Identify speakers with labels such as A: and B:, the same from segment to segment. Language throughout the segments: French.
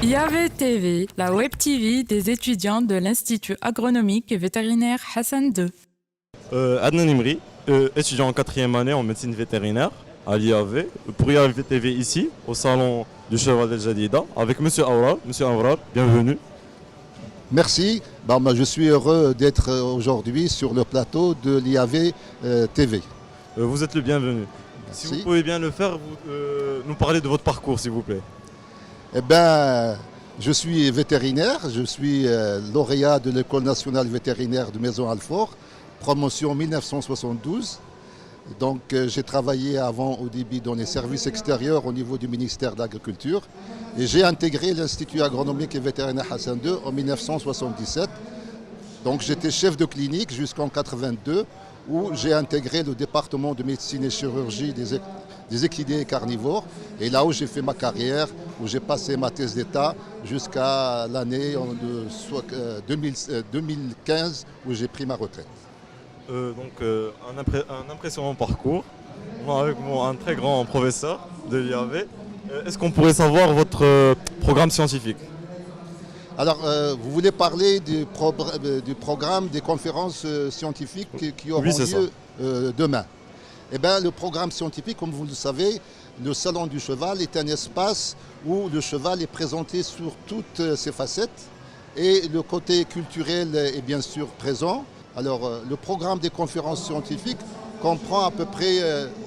A: IAV TV, la web TV des étudiants de l'Institut agronomique et vétérinaire Hassan II.
B: Adnan Imri, étudiant en 4e année en médecine vétérinaire à l'IAV, pour IAV TV ici, au salon du Cheval El Jadida, avec Monsieur Awrad. Monsieur Awrad, bienvenue.
C: Merci, je suis heureux d'être aujourd'hui sur le plateau de l'IAV TV.
B: Vous êtes le bienvenu.
C: Merci.
B: Si vous pouvez bien le faire, nous parler de votre parcours, s'il vous plaît.
C: Je suis vétérinaire, je suis lauréat de l'École nationale vétérinaire de Maison-Alfort, promotion 1972. Donc j'ai travaillé avant au début dans les services extérieurs au niveau du ministère de l'Agriculture et j'ai intégré l'Institut agronomique et vétérinaire Hassan II en 1977. Donc j'étais chef de clinique jusqu'en 82 où j'ai intégré le département de médecine et chirurgie des équidés et carnivores. Et là où j'ai fait ma carrière, où j'ai passé ma thèse d'état jusqu'à l'année 2015 où j'ai pris ma retraite.
B: Un impressionnant parcours. Avec un très grand professeur de l'IAV. Est-ce qu'on pourrait savoir votre programme scientifique?
C: Alors, vous voulez parler du programme des conférences scientifiques qui auront lieu demain. Le programme scientifique, comme vous le savez, le Salon du Cheval est un espace où le cheval est présenté sur toutes ses facettes et le côté culturel est bien sûr présent. Alors, le programme des conférences scientifiques comprend à peu près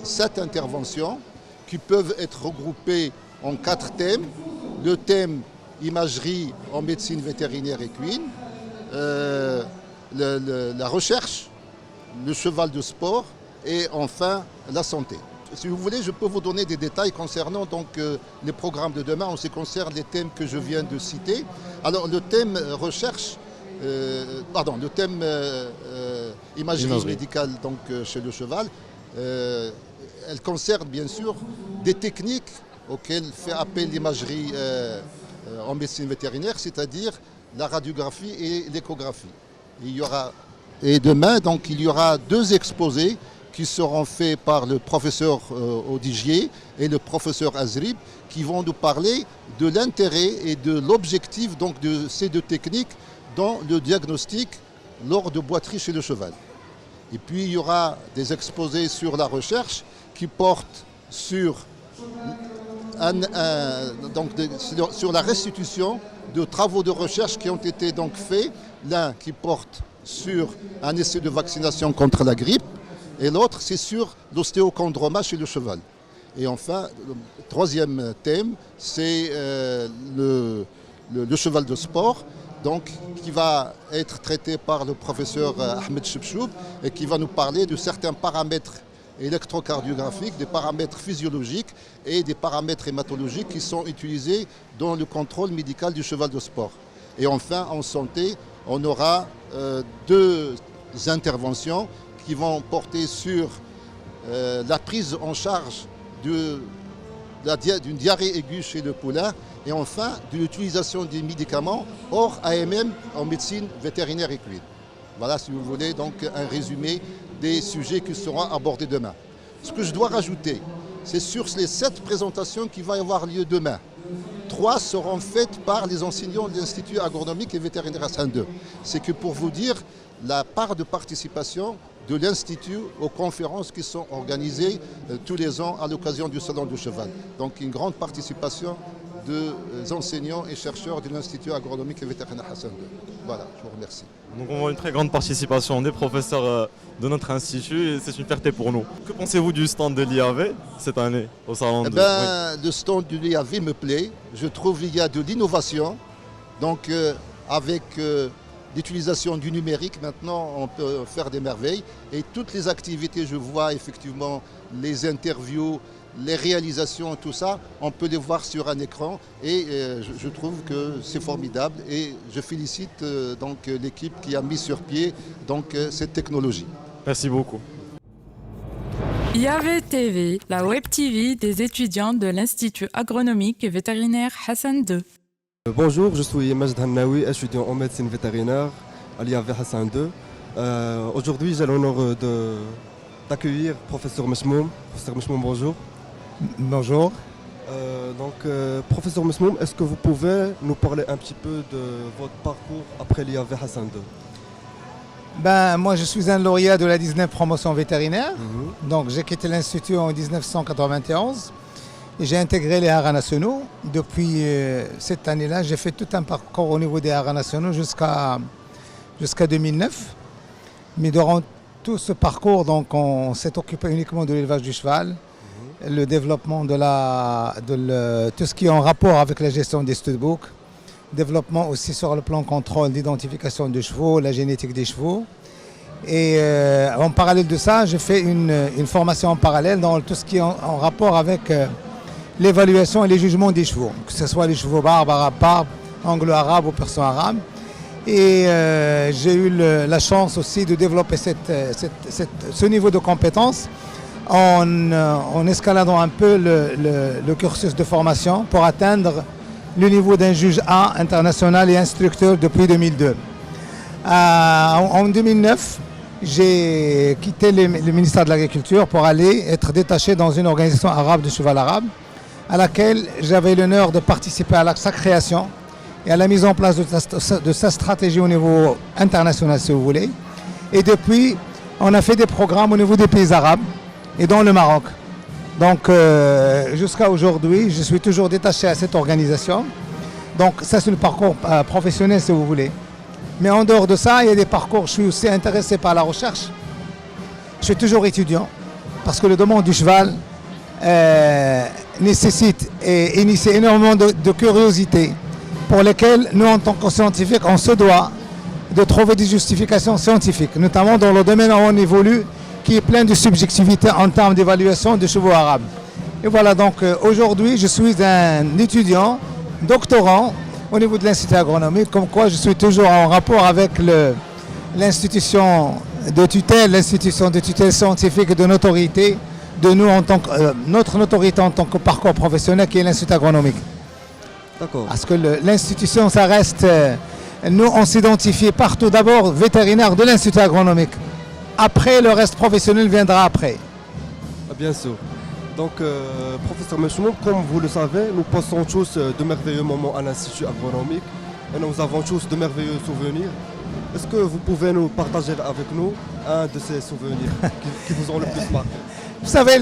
C: 7 interventions qui peuvent être regroupées en 4 thèmes. Le thème imagerie en médecine vétérinaire équine, la recherche, le cheval de sport et enfin la santé. Si vous voulez, je peux vous donner des détails concernant les programmes de demain en ce qui concerne les thèmes que je viens de citer. Alors le thème recherche, le thème imagerie médicale chez le cheval, elle concerne bien sûr des techniques auxquelles fait appel l'imagerie en médecine vétérinaire, c'est-à-dire la radiographie et l'échographie. Et demain, il y aura 2 exposés qui seront faits par le professeur Odigier et le professeur Azrib, qui vont nous parler de l'intérêt et de l'objectif de ces 2 techniques dans le diagnostic lors de boiterie chez le cheval. Et puis il y aura des exposés sur la recherche qui portent sur sur la restitution de travaux de recherche qui ont été faits, l'un qui porte sur un essai de vaccination contre la grippe et l'autre c'est sur l'ostéochondroma chez le cheval. Et enfin, le 3e thème, c'est le cheval de sport, qui va être traité par le professeur Ahmed Chebchoub et qui va nous parler de certains paramètres électrocardiographiques, des paramètres physiologiques et des paramètres hématologiques qui sont utilisés dans le contrôle médical du cheval de sport. Et enfin, en santé, on aura 2 interventions qui vont porter sur la prise en charge d'une diarrhée aiguë chez le poulain et enfin de l'utilisation des médicaments hors AMM en médecine vétérinaire équine. Voilà, si vous voulez, un résumé des sujets qui seront abordés demain. Ce que je dois rajouter, c'est sur les 7 présentations qui vont avoir lieu demain. 3 seront faites par les enseignants de l'Institut agronomique et vétérinaire Hassan II. C'est que pour vous dire la part de participation de l'Institut aux conférences qui sont organisées tous les ans à l'occasion du Salon du Cheval. Donc une grande participation des enseignants et chercheurs de l'Institut agronomique et vétérinaire Hassan II. Voilà, je vous remercie.
B: Donc on voit une très grande participation des professeurs de notre institut et c'est une fierté pour nous. Que pensez-vous du stand de l'IAV cette année au salon
C: Le stand de l'IAV me plaît. Je trouve qu'il y a de l'innovation. Avec l'utilisation du numérique, maintenant on peut faire des merveilles. Et toutes les activités, je vois effectivement les interviews, les réalisations, tout ça, on peut les voir sur un écran et je trouve que c'est formidable et je félicite l'équipe qui a mis sur pied cette technologie.
B: Merci beaucoup.
A: IAV TV, la web TV des étudiants de l'Institut agronomique et vétérinaire Hassan II.
D: Bonjour, je suis Majd Hamnaoui, étudiant en médecine vétérinaire à l'IAV Hassan II. Aujourd'hui, j'ai l'honneur d'accueillir professeur Meshmoum. Professeur Meshmoum, bonjour.
E: Bonjour.
D: Professeur Mesmoum, est-ce que vous pouvez nous parler un petit peu de votre parcours après l'IAV Hassan II?
E: Ben, moi, je suis un lauréat de la 19e promotion vétérinaire. Donc, j'ai quitté l'Institut en 1991 et j'ai intégré les haras nationaux. Depuis cette année-là, j'ai fait tout un parcours au niveau des haras nationaux jusqu'à 2009. Mais durant tout ce parcours, donc, on s'est occupé uniquement de l'élevage du cheval, le développement tout ce qui est en rapport avec la gestion des studbooks, développement aussi sur le plan contrôle d'identification des chevaux, la génétique des chevaux. Et en parallèle de ça, j'ai fait une formation en parallèle dans tout ce qui est en rapport avec l'évaluation et les jugements des chevaux, que ce soit les chevaux barbes, arabes barbes, anglo-arabes ou persan-arabes. Et j'ai eu la chance aussi de développer ce niveau de compétence en escaladant un peu le cursus de formation pour atteindre le niveau d'un juge A international et instructeur depuis 2002. En 2009, j'ai quitté le ministère de l'Agriculture pour aller être détaché dans une organisation arabe de cheval arabe à laquelle j'avais l'honneur de participer à sa création et à la mise en place de sa stratégie au niveau international, si vous voulez. Et depuis, on a fait des programmes au niveau des pays arabes et dans le Maroc. Donc jusqu'à aujourd'hui, je suis toujours détaché à cette organisation. Donc ça, c'est le parcours professionnel, si vous voulez. Mais en dehors de ça, il y a des parcours, je suis aussi intéressé par la recherche. Je suis toujours étudiant parce que le domaine du cheval nécessite et initie énormément de curiosité pour lesquelles nous, en tant que scientifiques, on se doit de trouver des justifications scientifiques, notamment dans le domaine où on évolue, qui est plein de subjectivité en termes d'évaluation des chevaux arabes. Et voilà, donc aujourd'hui, je suis un étudiant, doctorant, au niveau de l'Institut agronomique, comme quoi je suis toujours en rapport avec l'institution de tutelle scientifique et de notoriété de nous en tant que notre notoriété en tant que parcours professionnel qui est l'Institut agronomique.
D: D'accord.
E: Parce que l'institution, ça reste, nous on s'identifie partout d'abord vétérinaire de l'Institut agronomique. Après, le reste professionnel viendra après.
D: Bien sûr. Donc, professeur Mesmoum, comme vous le savez, nous passons tous de merveilleux moments à l'Institut agronomique et nous avons tous de merveilleux souvenirs. Est-ce que vous pouvez nous partager avec nous un de ces souvenirs qui vous ont le plus marqué?
E: Vous savez,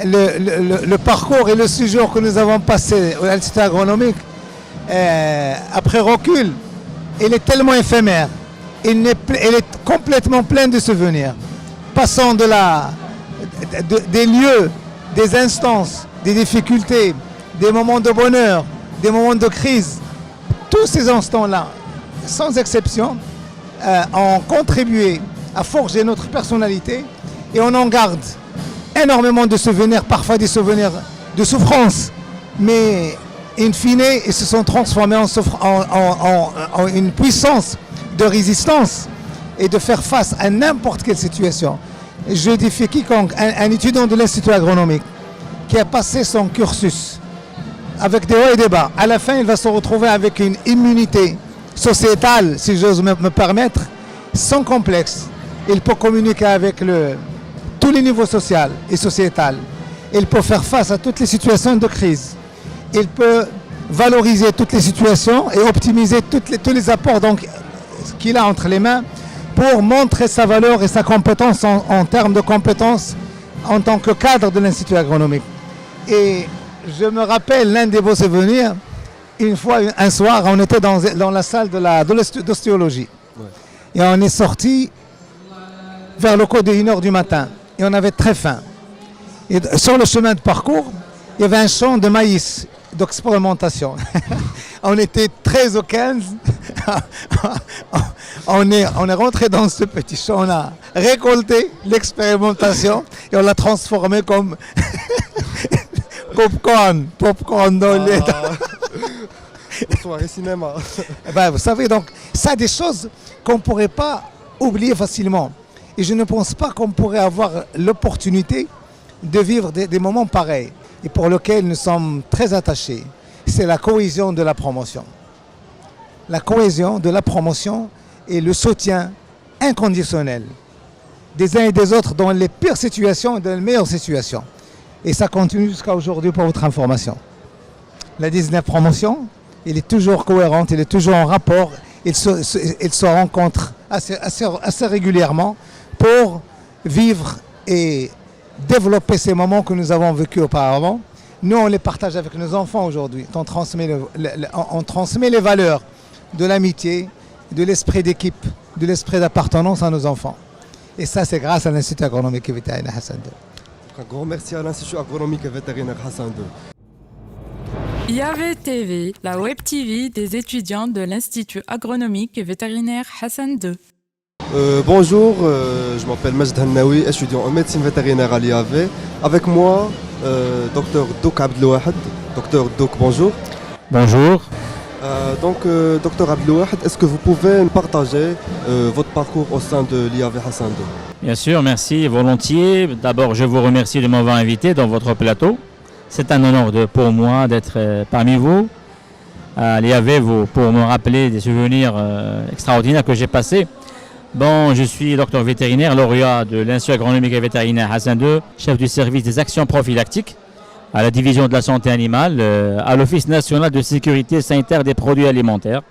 E: le parcours et le séjour que nous avons passé à l'Institut agronomique, après recul, il est tellement éphémère. Il est complètement plein de souvenirs. Passant des lieux, des instances, des difficultés, des moments de bonheur, des moments de crise. Tous ces instants-là, sans exception, ont contribué à forger notre personnalité et on en garde énormément de souvenirs, parfois des souvenirs de souffrance, mais in fine, ils se sont transformés en une puissance de résistance et de faire face à n'importe quelle situation. Je défie quiconque, un étudiant de l'Institut agronomique qui a passé son cursus avec des hauts et des bas, à la fin il va se retrouver avec une immunité sociétale, si j'ose me permettre, sans complexe. Il peut communiquer avec tous les niveaux sociaux et sociétal. Il peut faire face à toutes les situations de crise. Il peut valoriser toutes les situations et optimiser tous les apports qu'il a entre les mains pour montrer sa valeur et sa compétence en termes de compétences en tant que cadre de l'Institut agronomique. Et je me rappelle l'un des beaux souvenirs, une fois, un soir, on était dans la salle d'ostéologie. Ouais. Et on est sorti vers le coup de 1h du matin. Et on avait très faim. Et sur le chemin de parcours, il y avait un champ de maïs d'expérimentation. On était 13 ou 15. On est rentré dans ce petit champ, on a récolté l'expérimentation et on l'a transformé comme popcorn dans les...
D: Soirée cinéma.
E: Ben, vous savez, donc, ça des choses qu'on ne pourrait pas oublier facilement. Et je ne pense pas qu'on pourrait avoir l'opportunité de vivre des moments pareils et pour lesquels nous sommes très attachés. C'est la cohésion de la promotion. La cohésion de la promotion et le soutien inconditionnel des uns et des autres dans les pires situations et dans les meilleures situations. Et ça continue jusqu'à aujourd'hui pour votre information. La 19 promotion, il est toujours cohérente, il est toujours en rapport, il se rencontre assez régulièrement pour vivre et développer ces moments que nous avons vécus auparavant. Nous, on les partage avec nos enfants aujourd'hui. On transmet les valeurs de l'amitié, de l'esprit d'équipe, de l'esprit d'appartenance à nos enfants. Et ça, c'est grâce à l'Institut agronomique et vétérinaire Hassan II.
D: Un grand merci à l'Institut agronomique et vétérinaire Hassan II.
A: IAV TV, la web TV des étudiants de l'Institut agronomique et vétérinaire Hassan II.
D: Bonjour, je m'appelle Majd Hannaoui, étudiant en médecine vétérinaire à l'IAV. Avec moi, Dr Douk Abdelouahad. Dr Douk, bonjour.
F: Bonjour.
D: Dr Abdelouahad, est-ce que vous pouvez partager votre parcours au sein de l'IAV Hassan II?
F: Bien sûr, merci, volontiers. D'abord, je vous remercie de m'avoir invité dans votre plateau. C'est un honneur pour moi d'être parmi vous, à l'IAV, pour me rappeler des souvenirs extraordinaires que j'ai passés. Bon, je suis docteur vétérinaire, lauréat de l'Institut agronomique et vétérinaire Hassan II, chef du service des actions prophylactiques à la division de la santé animale, à l'Office national de sécurité sanitaire des produits alimentaires.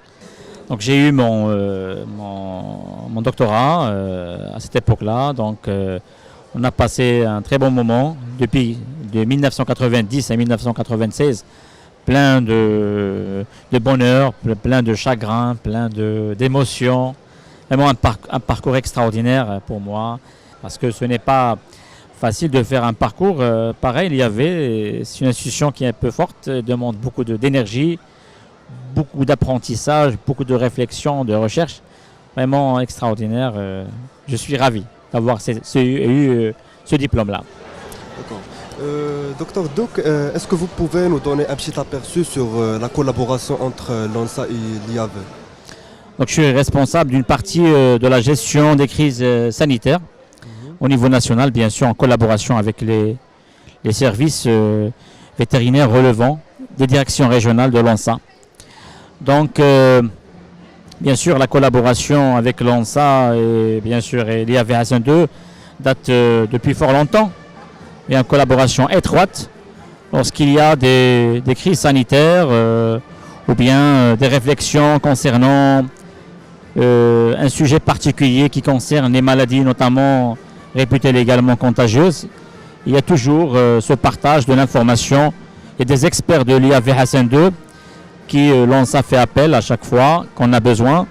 F: Donc j'ai eu mon doctorat à cette époque-là. Donc on a passé un très bon moment depuis de 1990 à 1996, plein de bonheur, plein de chagrin, plein d'émotions. Vraiment un parcours extraordinaire pour moi, parce que ce n'est pas facile de faire un parcours pareil. C'est une institution qui est un peu forte, demande beaucoup d'énergie, beaucoup d'apprentissage, beaucoup de réflexion, de recherche. Vraiment extraordinaire. Je suis ravi d'avoir eu ce diplôme-là.
D: D'accord. Docteur Douk, est-ce que vous pouvez nous donner un petit aperçu sur la collaboration entre l'ONSA et l'IAV?
F: Donc, je suis responsable d'une partie de la gestion des crises sanitaires au niveau national, bien sûr en collaboration avec les services vétérinaires relevant des directions régionales de l'ONSA. Donc, bien sûr, la collaboration avec l'ONSA et bien sûr l'IAV Hassan II date depuis fort longtemps. Il y a une collaboration étroite lorsqu'il y a des crises sanitaires ou bien des réflexions concernant un sujet particulier qui concerne les maladies notamment réputées légalement contagieuses. Il y a toujours ce partage de l'information et des experts de l'IAV Hassan II qui l'ONSA fait appel à chaque fois qu'on a besoin.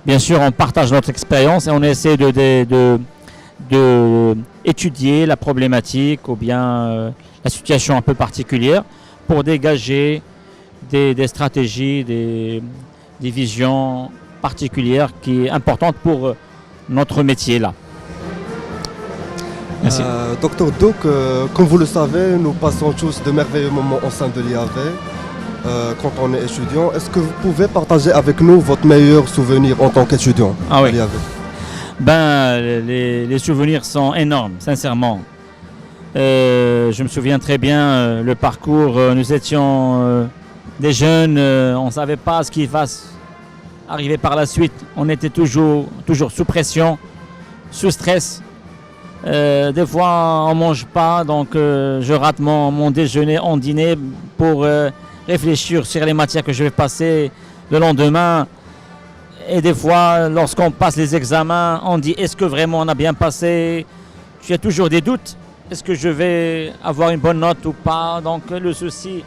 F: Bien sûr, on partage notre expérience et on essaie de étudier la problématique ou bien la situation un peu particulière pour dégager des stratégies, des visions particulières qui est importante pour notre métier là. Merci.
D: Docteur Douk, comme vous le savez, nous passons tous de merveilleux moments au sein de l'IAV quand on est étudiant. Est-ce que vous pouvez partager avec nous votre meilleur souvenir en tant qu'étudiant à l'IAV?
F: Les souvenirs sont énormes, sincèrement. Je me souviens très bien le parcours. Nous étions des jeunes, on ne savait pas ce qui va arriver par la suite. On était toujours sous pression, sous stress. Des fois, on ne mange pas, donc je rate mon déjeuner en dîner pour réfléchir sur les matières que je vais passer le lendemain. Et des fois, lorsqu'on passe les examens, on dit est-ce que vraiment on a bien passé? Tu as toujours des doutes. Est-ce que je vais avoir une bonne note ou pas? Donc le souci.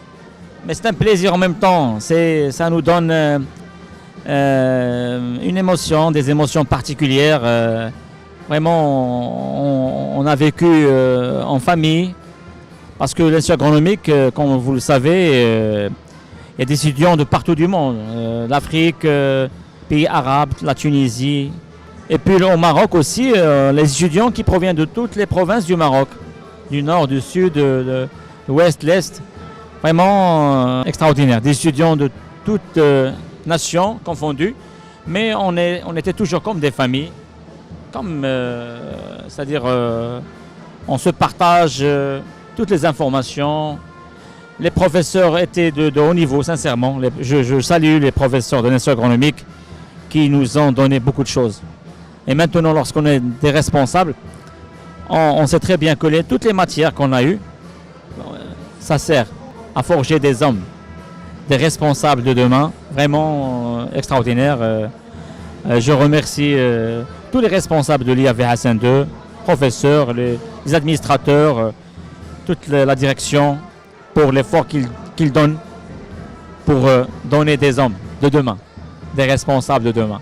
F: Mais c'est un plaisir en même temps. Ça nous donne une émotion, des émotions particulières. Vraiment, on a vécu en famille. Parce que l'Institut agronomique, comme vous le savez, il y a des étudiants de partout du monde. L'Afrique, pays arabes, la Tunisie. Et puis au Maroc aussi, les étudiants qui proviennent de toutes les provinces du Maroc. Du nord, du sud, de l'ouest, l'est. Vraiment extraordinaire. Des étudiants de toutes nations confondues. Mais on était toujours comme des familles. C'est-à-dire, on se partage toutes les informations. Les professeurs étaient de haut niveau, sincèrement. Je salue les professeurs de l'Institut agronomique qui nous ont donné beaucoup de choses. Et maintenant, lorsqu'on est des responsables, on sait très bien que toutes les matières qu'on a eues, ça sert à forger des hommes, des responsables de demain, vraiment extraordinaires. Je remercie tous les responsables de l'IAV Hassan II, professeurs, les administrateurs, toute la direction pour l'effort qu'ils donnent pour donner des hommes de demain, des responsables de demain.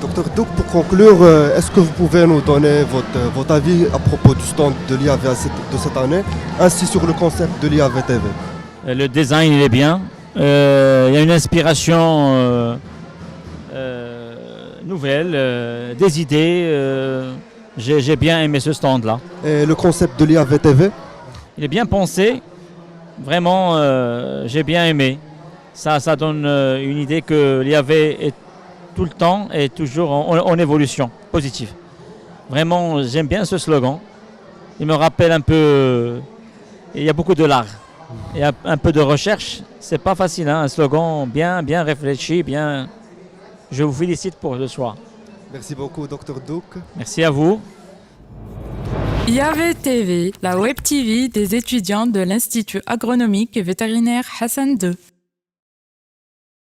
D: Docteur Douk, pour conclure, est-ce que vous pouvez nous donner votre avis à propos du stand de l'IAV de cette année, ainsi sur le concept de l'IAV TV?
F: Le design, il est bien. Il y a une inspiration nouvelle, des idées. J'ai bien aimé ce stand-là.
D: Et le concept de l'IAV TV?
F: Il est bien pensé. Vraiment, j'ai bien aimé. Ça donne une idée que l'IAV est tout le temps et toujours en évolution positive. Vraiment, j'aime bien ce slogan. Il me rappelle un peu. Il y a beaucoup de l'art. Il y a un peu de recherche. C'est pas facile, hein, un slogan bien réfléchi, bien. Je vous félicite pour ce soir.
D: Merci beaucoup, Docteur Douk.
F: Merci à vous.
A: IAV TV, la web TV des étudiants de l'Institut agronomique et vétérinaire Hassan II.